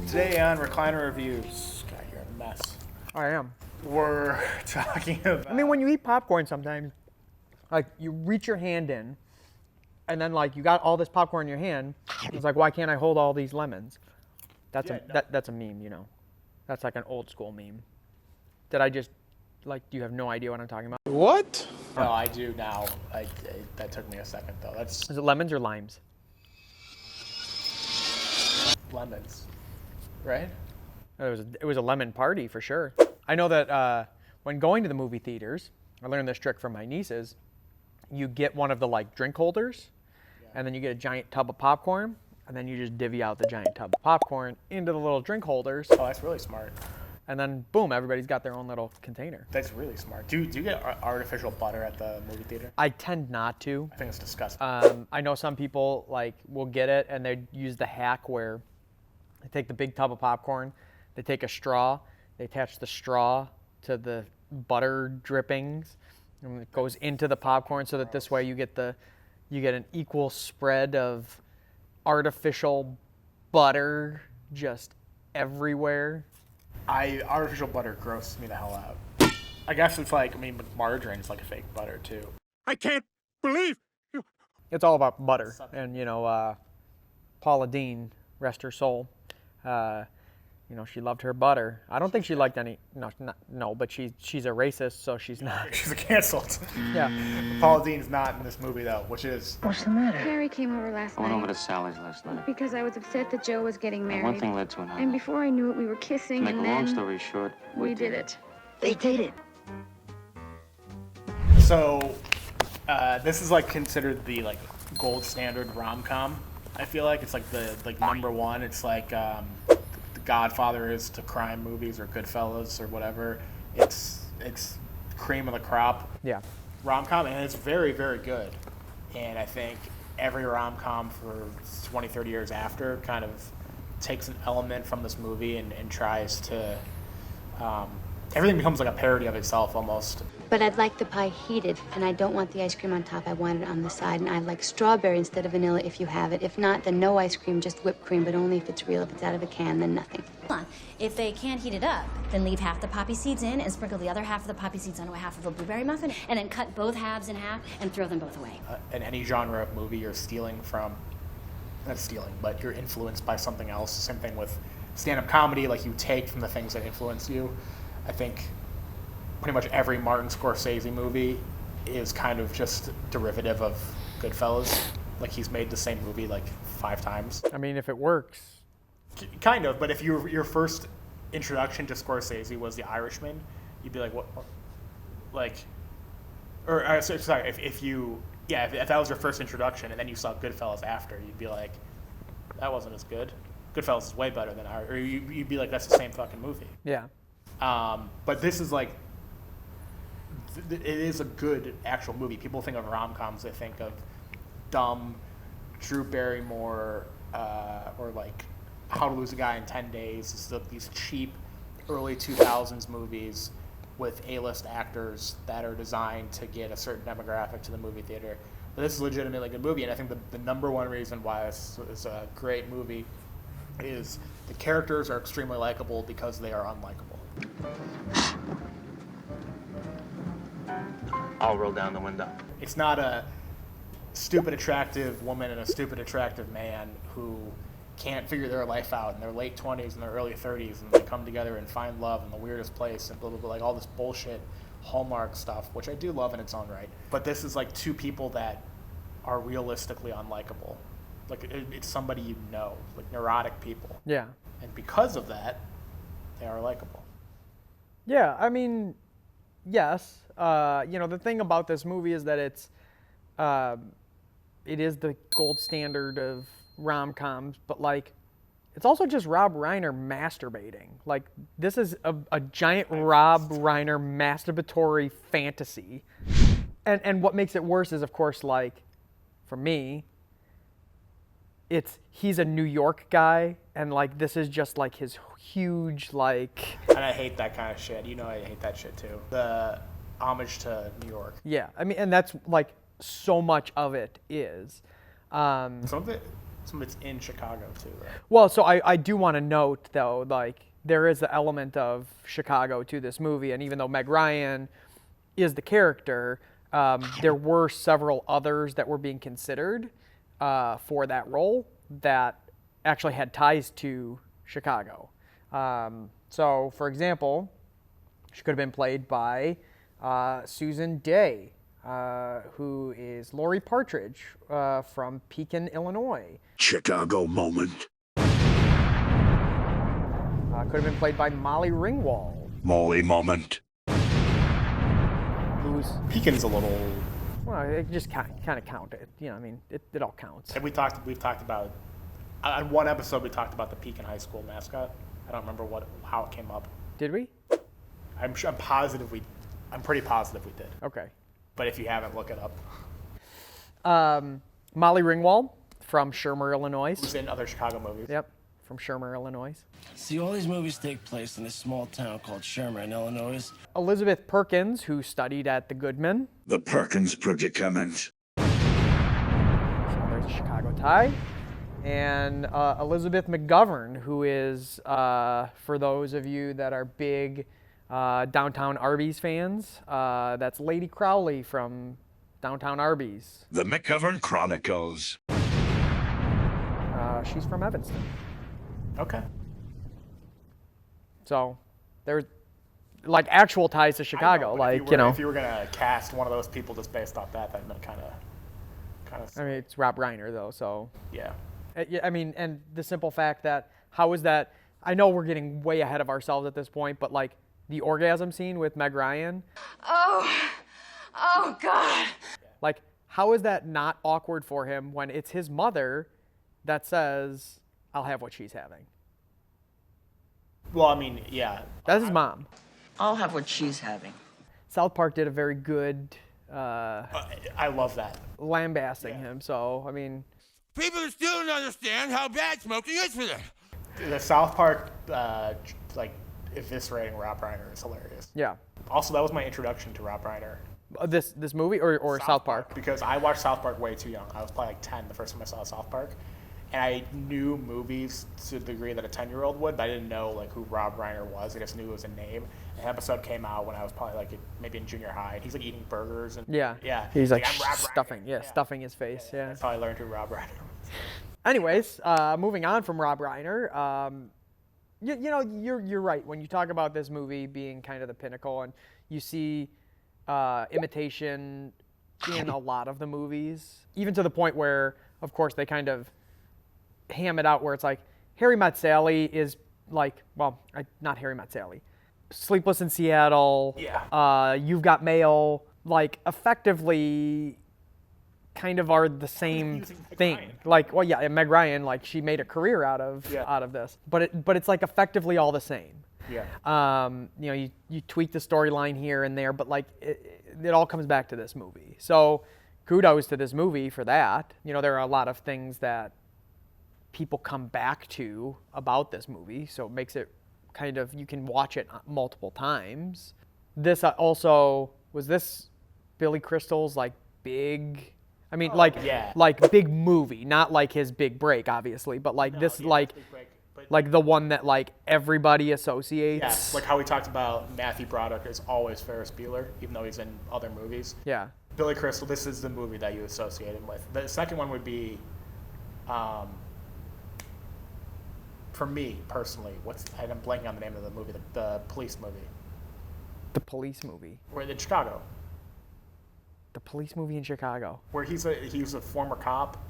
Today on Recliner Reviews, God, you're a mess. I am. We're talking about... I mean, when you eat popcorn sometimes, like, you reach your hand in, and then, like, you got all this popcorn in your hand. It's like, why can't I hold all these lemons? That's that's a meme, you know. That's like an old school meme. Did I just, like, do you have no idea what I'm talking about? What? No, I do now. That took me a second, though. That's Is it lemons or limes? lemons, right? It was a lemon party for sure. I know that when going to the movie theaters, I learned this trick from my nieces. You get one of the like drink holders, and then you get a giant tub of popcorn, and then you just divvy out the giant tub of popcorn into the little drink holders, Oh, that's really smart. and then boom, everybody's got their own little container. That's really smart. Do you get artificial butter at the movie theater? I tend not to. I think it's disgusting. I know some people like will get it and they use the hack where they take the big tub of popcorn, they take a straw, they attach the straw to the butter drippings, and it goes into the popcorn so that this way you get an equal spread of artificial butter just everywhere. Artificial butter grosses me the hell out. I guess it's like, margarine is like a fake butter too. I can't believe you. It's all about butter, and Paula Deen, rest her soul. She loved her butter. I don't think she liked any. No, but she's a racist, so she's not. She's canceled. Yeah. Paula Deen's not in this movie though, which is... What's the matter? Harry came over last I went over night to Sally's last night. because I was upset that Joe was getting married. One thing led to another. And before I knew it, we were kissing, To make and a long then story short, we did it. They dated. So, this is like considered the like gold standard rom-com. I feel like it's like the number one. It's like The Godfather is to crime movies or Goodfellas or whatever. It's cream of the crop Yeah. rom-com, and it's very, very good. And I think every rom-com for 20, 30 years after kind of takes an element from this movie and tries to... everything becomes like a parody of itself almost. But I'd like the pie heated, and I don't want the ice cream on top. I want it on the side, and I'd like strawberry instead of vanilla if you have it. If not, then no ice cream, just whipped cream, but only if it's real. If it's out of a can, then nothing. If they can't heat it up, then leave half the poppy seeds in and sprinkle the other half of the poppy seeds onto a half of a blueberry muffin, and then cut both halves in half and throw them both away. In any genre of movie, you're stealing from... Not stealing, but you're influenced by something else. Same thing with stand-up comedy. Like, you take from the things that influence you. I think pretty much every Martin Scorsese movie is kind of just derivative of Goodfellas. Like, he's made the same movie like 5 times. I mean, if it works. Kind of, but if your first introduction to Scorsese was The Irishman, you'd be like, what? Like, or sorry, if that was your first introduction and then you saw Goodfellas after, you'd be like, that wasn't as good. Goodfellas is way better than Irish. Or you'd be like, that's the same fucking movie. Yeah. But this is like, it is a good actual movie. People think of rom-coms, they think of dumb Drew Barrymore, or like How to Lose a Guy in 10 Days. It's these cheap early 2000s movies with A-list actors that are designed to get a certain demographic to the movie theater. But this is legitimately a good movie, and I think the number one reason why this is a great movie is the characters are extremely likable because they are unlikable. I'll roll down the window. It's not a stupid attractive woman and a stupid attractive man who can't figure their life out in their late 20s and their early 30s, and they come together and find love in the weirdest place and blah, blah, blah, like all this bullshit Hallmark stuff, which I do love in its own right. But this is like two people that are realistically unlikable. Like, it's somebody you know, like neurotic people. Yeah. And because of that, they are likable. Yeah, I mean, yes. The thing about this movie is that it is the gold standard of rom-coms, but like, it's also just Rob Reiner masturbating. Like, this is a giant Rob Reiner masturbatory fantasy. And what makes it worse is, of course, like, for me, he's a New York guy, and like, this is just like his huge, like... And I hate that kind of shit. You know I hate that shit too. The homage to New York. Yeah, I mean, and that's like, so much of it is. Some of it Some of it's in Chicago too, right? Well, so I do want to note though, like there is the element of Chicago to this movie, and even though Meg Ryan is the character, there were several others that were being considered for that role that actually had ties to Chicago. So, for example, she could have been played by Susan Day, who is Lori Partridge from Pekin, Illinois. Chicago moment. Could have been played by Molly Ringwald, Molly moment. who's, Pekin's a little. well, it just kind of count it. You know, I mean, it all counts. And we've talked about on one episode we talked about the Pekin High School mascot. I don't remember how it came up. Did we? I'm pretty positive we did. Okay. But if you haven't, look it up. Molly Ringwald from Shermer, Illinois. Who's in other Chicago movies? Yep, from Shermer, Illinois. See, all these movies take place in this small town called Sherman, Illinois. Elizabeth Perkins, who studied at the Goodman. The Perkins predicament. So there's a Chicago tie. And Elizabeth McGovern, who is, for those of you that are big Downtown Arby's fans, that's Lady Crowley from Downtown Arby's. The McGovern Chronicles. She's from Evanston. Okay. So there's like actual ties to Chicago, If you were gonna cast one of those people just based off that, that'd been kind of. I mean, it's Rob Reiner though, so. Yeah. Yeah, I mean, and the simple fact that how is that? I know we're getting way ahead of ourselves at this point, but like the orgasm scene with Meg Ryan. Oh God. Like, how is that not awkward for him when it's his mother that says, "I'll have what she's having"? Well, I mean, yeah. That's his mom. I'll have what she's having. South Park did a very good I love that. lambasting him. So I mean, People still don't understand how bad smoking is for them. The South Park, like, eviscerating Rob Reiner is hilarious. yeah. Also, that was my introduction to Rob Reiner. This movie or South Park? Because I watched South Park way too young. I was probably like 10 the first time I saw South Park. And I knew movies to the degree that a 10-year-old would, but I didn't know like who Rob Reiner was. I just knew it was a name. An episode came out when I was probably like maybe in junior high. And he's like eating burgers and Yeah. He's like I'm Rob Reiner. stuffing. Yeah, stuffing his face. Yeah. That's how I learned who Rob Reiner was. Anyways, moving on from Rob Reiner, you know, you're right when you talk about this movie being kind of the pinnacle, and you see imitation in a lot of the movies, even to the point where, of course, they kind of ham it out where it's like Harry Met Sally is like, well, not Harry Met Sally, Sleepless in Seattle, You've Got Mail, like effectively kind of are the same thing. Like, well, yeah, and Meg Ryan, like she made a career out of this, but it's like effectively all the same. Yeah. You know, you tweak the storyline here and there, but like it all comes back to this movie. So kudos to this movie for that. You know, there are a lot of things that people come back to about this movie, so it makes it kind of, you can watch it multiple times. This also, was this Billy Crystal's like big, I mean, like big movie, not like his big break, obviously, but like like the one that like everybody associates. Yeah, like how we talked about Matthew Broderick is always Ferris Bueller, even though he's in other movies. Yeah. Billy Crystal, this is the movie that you associate him with. The second one would be, for me personally, I'm blanking on the name of the movie, the police movie. The police movie. Where in Chicago. The police movie in Chicago. Where he was a former cop,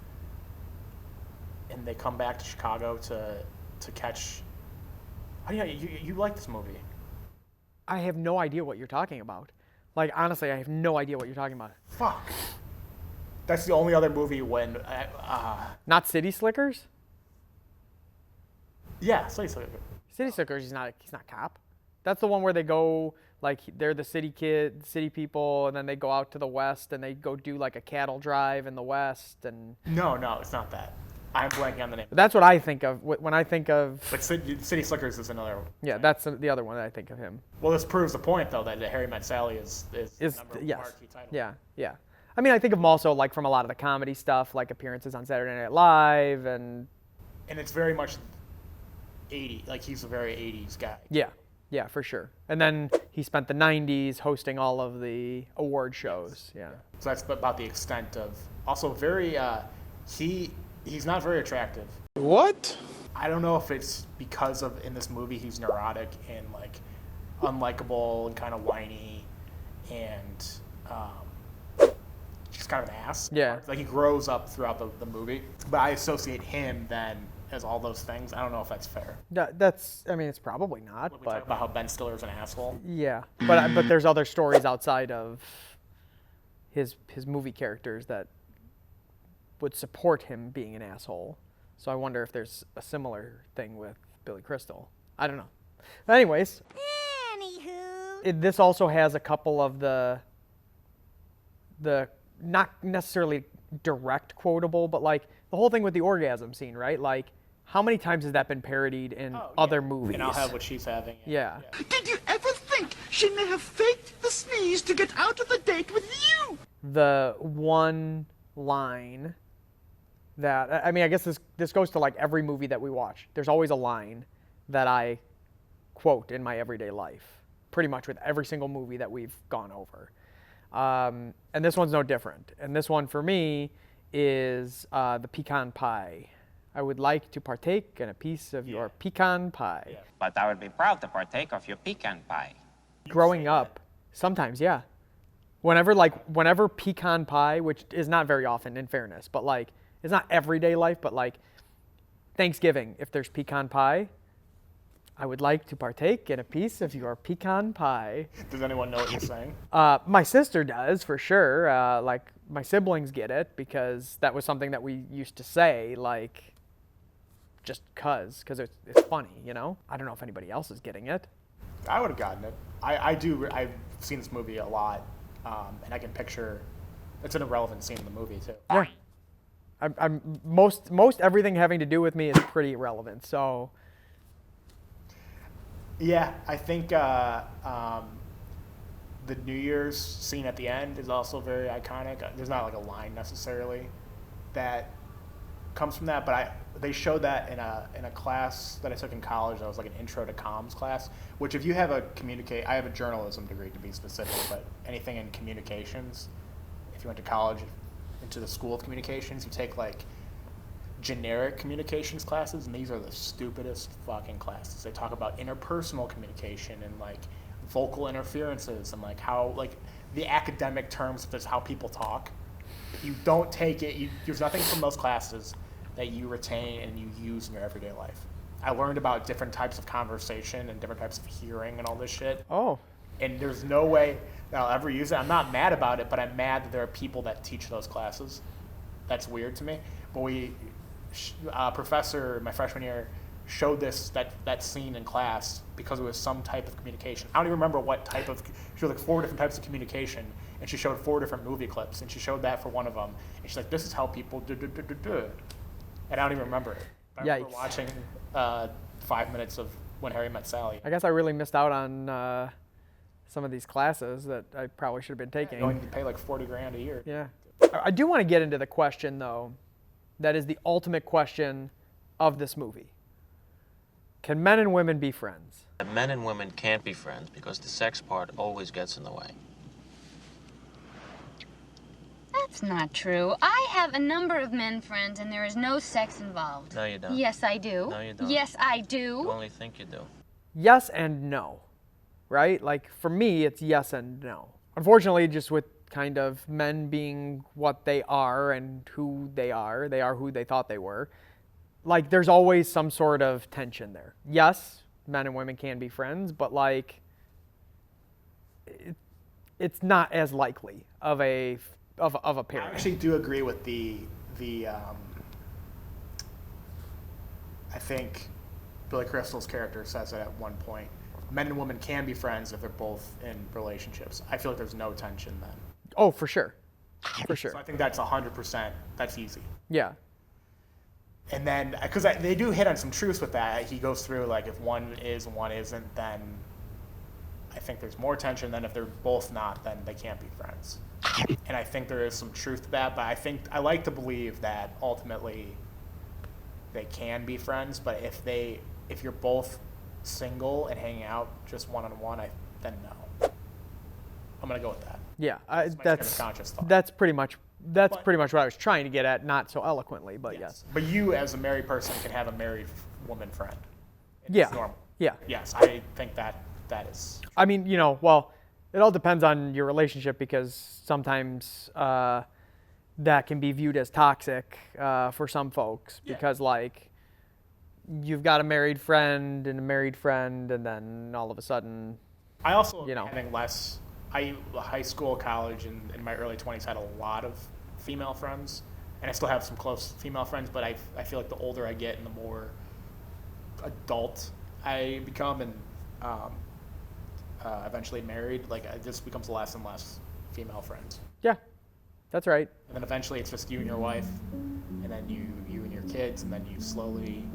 and they come back to Chicago to catch. Oh yeah, you like this movie? I have no idea what you're talking about. Like honestly, I have no idea what you're talking about. Fuck. That's the only other movie when. Not City Slickers? Yeah, City Slickers. City Slickers, he's not cop. That's the one where they go, like, they're the city people, and then they go out to the west, and they go do, like, a cattle drive in the west, and... No, it's not that. I'm blanking on the name. That's what I think of when I think of... But City Slickers is another one. Yeah, that's the other one that I think of him. Well, this proves the point, though, that Harry Met Sally is the yes. marquee title. Yeah. I mean, I think of him also like from a lot of the comedy stuff, like appearances on Saturday Night Live, and it's very much 80. Like he's a very 80s guy. yeah, for sure. And then he spent the 90s hosting all of the award shows. Yeah. So that's about the extent of. Also, very. He's not very attractive. What? I don't know if it's because of in this movie he's neurotic and like unlikable and kind of whiny and just kind of an ass. Yeah. Like he grows up throughout the movie, but I associate him then as all those things. I don't know if that's fair. That's. I mean, it's probably not. We But talk about how Ben Stiller's an asshole. yeah. But there's other stories outside of his movie characters that would support him being an asshole. So I wonder if there's a similar thing with Billy Crystal. I don't know. But anyways. Anywho. This also has a couple of the not necessarily direct quotable, but like the whole thing with the orgasm scene, right? Like how many times has that been parodied in other movies? And I'll have what she's having. Yeah. Did you ever think she may have faked the sneeze to get out of the date with you? The one line that, I mean, I guess this goes to like every movie that we watch. There's always a line that I quote in my everyday life, pretty much with every single movie that we've gone over. And this one's no different. And this one for me is the pecan pie. I would like to partake in a piece of your pecan pie. Yeah. But I would be proud to partake of your pecan pie. Growing up, sometimes, yeah. Whenever pecan pie, which is not very often in fairness, but like, it's not everyday life, but like Thanksgiving, if there's pecan pie, I would like to partake in a piece of your pecan pie. Does anyone know what you're saying? My sister does, for sure. Like, my siblings get it because that was something that we used to say, like, just because it's funny, you know? I don't know if anybody else is getting it. I would have gotten it. I do. I've seen this movie a lot, and I can picture it's an irrelevant scene in the movie, too. Yeah. I'm most everything having to do with me is pretty irrelevant, so... Yeah, I think the New Year's scene at the end is also very iconic. There's not like a line necessarily that comes from that, but they showed that in a class that I took in college. That was like an intro to comms class. Which, if you have I have a journalism degree to be specific, but anything in communications, if you went to college, into the school of communications, you take like generic communications classes, and these are the stupidest fucking classes. They talk about interpersonal communication and like vocal interferences and like how like the academic terms of just how people talk. You don't take it. There's nothing from those classes that you retain and you use in your everyday life. I learned about different types of conversation and different types of hearing and all this shit. Oh. And there's no way that I'll ever use it. I'm not mad about it, but I'm mad that there are people that teach those classes. That's weird to me. But professor, my freshman year, showed that scene in class because it was some type of communication. I don't even remember what type of. She showed like 4 different types of communication, and she showed 4 different movie clips, and she showed that for one of them. And she's like, "This is how people do." And I don't even remember it. I remember watching 5 minutes of When Harry Met Sally. I guess I really missed out on some of these classes that I probably should have been taking. You only pay like $40,000 a year. Yeah. I do want to get into the question, though, that is the ultimate question of this movie. Can men and women be friends? Men and women can't be friends because the sex part always gets in the way. That's not true. I have a number of men friends, and there is no sex involved. No, you don't. Yes, I do. No, you don't. Yes, I do. You only think you do. Yes and no, right? Like, for me, it's yes and no. Unfortunately, just with kind of men being what they are and who they are who they thought they were, like, there's always some sort of tension there. Yes, men and women can be friends, but, like, it's not as likely of a pairing. I actually do agree with I think Billy Crystal's character says it at one point. Men and women can be friends if they're both in relationships. I feel like there's no tension then. Oh, for sure. For sure. So I think that's 100%. That's easy. Yeah. And then, because they do hit on some truths with that. He goes through, like, if one is and one isn't, then I think there's more tension than if they're both not, then they can't be friends. And I think there is some truth to that, but I like to believe that ultimately they can be friends, but if you're both single and hanging out just one-on-one, then no. I'm gonna go with that. Yeah, that's pretty much what I was trying to get at, not so eloquently, but yes. But you, as a married person, can have a married woman friend. Yeah. It's normal. Yeah. Yes, I think that is. I mean, well, it all depends on your relationship, because sometimes that can be viewed as toxic for some folks, because like you've got a married friend, and then all of a sudden, I also having less. High school, college, and in my early 20s had a lot of female friends, and I still have some close female friends, but I feel like the older I get and the more adult I become, and eventually married, like it just becomes less and less female friends. Yeah, that's right. And then eventually it's just you and your wife, and then you and your kids, and then you slowly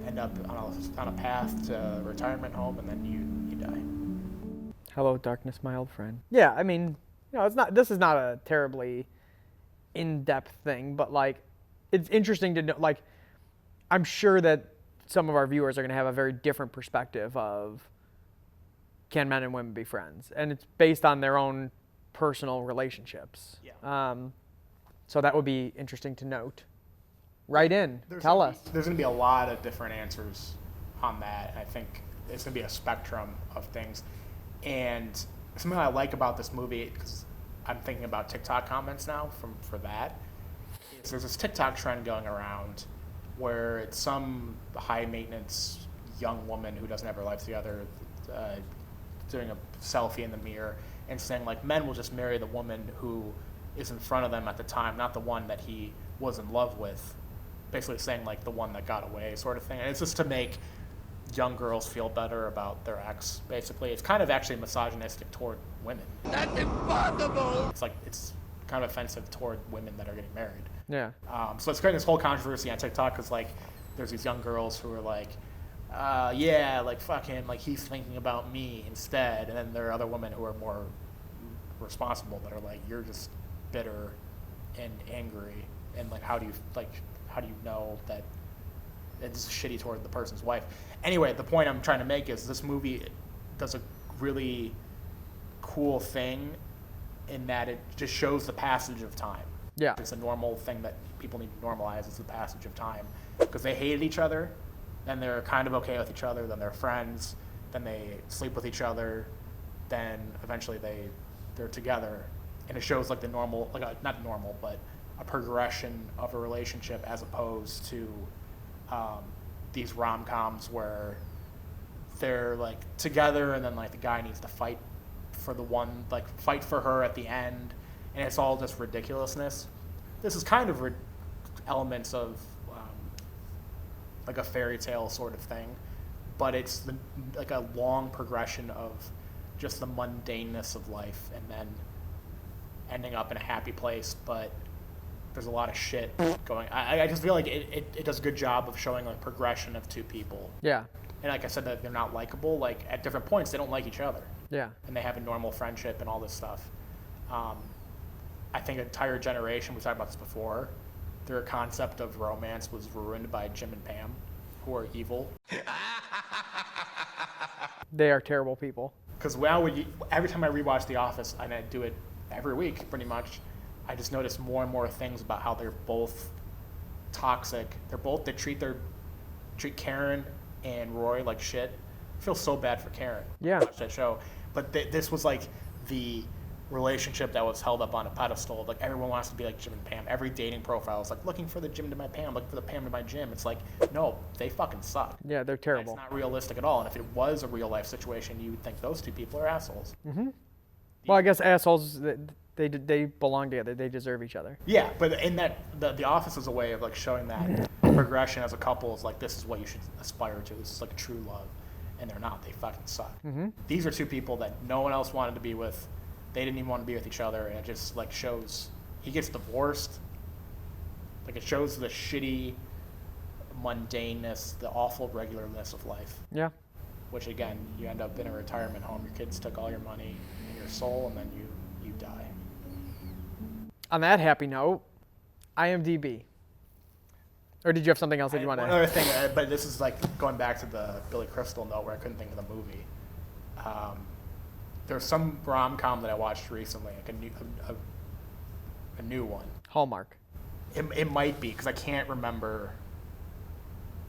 end up on a path to retirement home, and then you die. Hello, darkness, my old friend. Yeah, I mean, this is not a terribly in-depth thing, but like, it's interesting to know, like, I'm sure that some of our viewers are going to have a very different perspective of, can men and women be friends? And it's based on their own personal relationships. Yeah. So that would be interesting to note. Write in, tell us. There's going to be a lot of different answers on that, and I think it's going to be a spectrum of things. And something I like about this movie, because I'm thinking about TikTok comments now for that, is there's this TikTok trend going around where it's some high-maintenance young woman who doesn't have her life together doing a selfie in the mirror and saying, like, men will just marry the woman who is in front of them at the time, not the one that he was in love with. Basically saying, like, the one that got away sort of thing. And it's just to make young girls feel better about their ex, basically. It's kind of actually misogynistic toward women. That's impossible! It's kind of offensive toward women that are getting married. Yeah. So it's creating this whole controversy on TikTok, because like there's these young girls who are like, yeah, like fuck him, like he's thinking about me instead. And then there are other women who are more responsible that are like, you're just bitter and angry, and like how do you know that it's shitty toward the person's wife? Anyway, the point I'm trying to make is this movie does a really cool thing in that it just shows the passage of time. Yeah. It's a normal thing that people need to normalize, is the passage of time. Because they hated each other, then they're kind of okay with each other, then they're friends, then they sleep with each other, then eventually they're together. And it shows like the normal, like not normal, but a progression of a relationship, as opposed to these rom-coms where they're like together and then like the guy needs to fight for the one, like fight for her at the end, and it's all just ridiculousness. This is kind of elements of like a fairy tale sort of thing, but it's like a long progression of just the mundaneness of life, and then ending up in a happy place, but there's a lot of shit going. I just feel like it does a good job of showing like progression of two people. Yeah. And like I said, that they're not likable. Like at different points, they don't like each other. Yeah. And they have a normal friendship and all this stuff. I think an entire generation, we talked about this before, their concept of romance was ruined by Jim and Pam, who are evil. They are terrible people. Because now every time I rewatch The Office, and I do it every week pretty much, I just notice more and more things about how they're both toxic. They treat Karen and Roy like shit. I feel so bad for Karen. Yeah. Watch that show. But this was like the relationship that was held up on a pedestal. Like everyone wants to be like Jim and Pam. Every dating profile is like looking for the Jim to my Pam, looking for the Pam to my Jim. It's like, no, they fucking suck. Yeah, they're terrible. It's not realistic at all. And if it was a real life situation, you would think those two people are assholes. Mm-hmm. Well, I guess assholes, they belong together. They deserve each other. Yeah, but in that, the Office is a way of like showing that progression as a couple is like, this is what you should aspire to. This is like true love. And they're not. They fucking suck. Mm-hmm. These are two people that no one else wanted to be with. They didn't even want to be with each other. And it just like shows, he gets divorced. Like it shows the shitty mundaneness, the awful regularness of life. Yeah. Which again, you end up in a retirement home. Your kids took all your money and your soul, and then you die. On that happy note, IMDb. Or did you have something else that you want to? One other thing, but this is like going back to the Billy Crystal note where I couldn't think of the movie. There's some rom-com that I watched recently, like a new one. Hallmark. It might be because I can't remember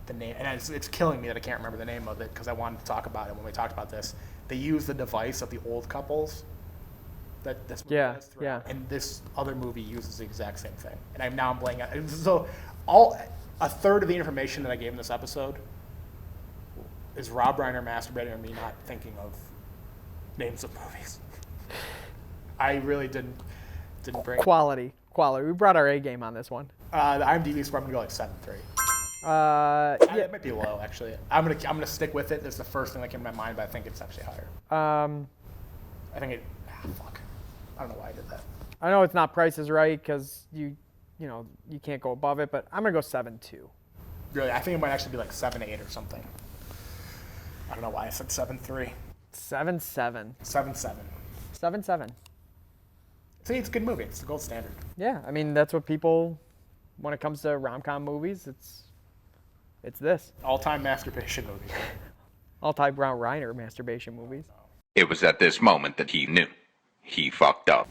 the name, and it's killing me that I can't remember the name of it because I wanted to talk about it when we talked about this. They use the device of the old couples that this movie has throughout, and this other movie uses the exact same thing. And I'm blanking out. So a third of the information that I gave in this episode is Rob Reiner masturbating or me not thinking of names of movies. I really didn't bring Quality. We brought our A game on this one. the IMDb score. I'm gonna go like 7.3. Yeah. It might be low actually. I'm gonna stick with it. It's the first thing that came to my mind, but I think it's actually higher. I think it. Fuck. I don't know why I did that. I know it's not Price is Right because you can't go above it, but I'm gonna go 7.2. Really, I think it might actually be like 7.8 or something. I don't know why I said 7.3. 7.7. 7.7. 7.7. See, it's a good movie. It's the gold standard. Yeah, I mean that's what people, when it comes to rom-com movies, it's this. All-time masturbation movie. All-time Brown Reiner masturbation movies. It was at this moment that he knew. He fucked up.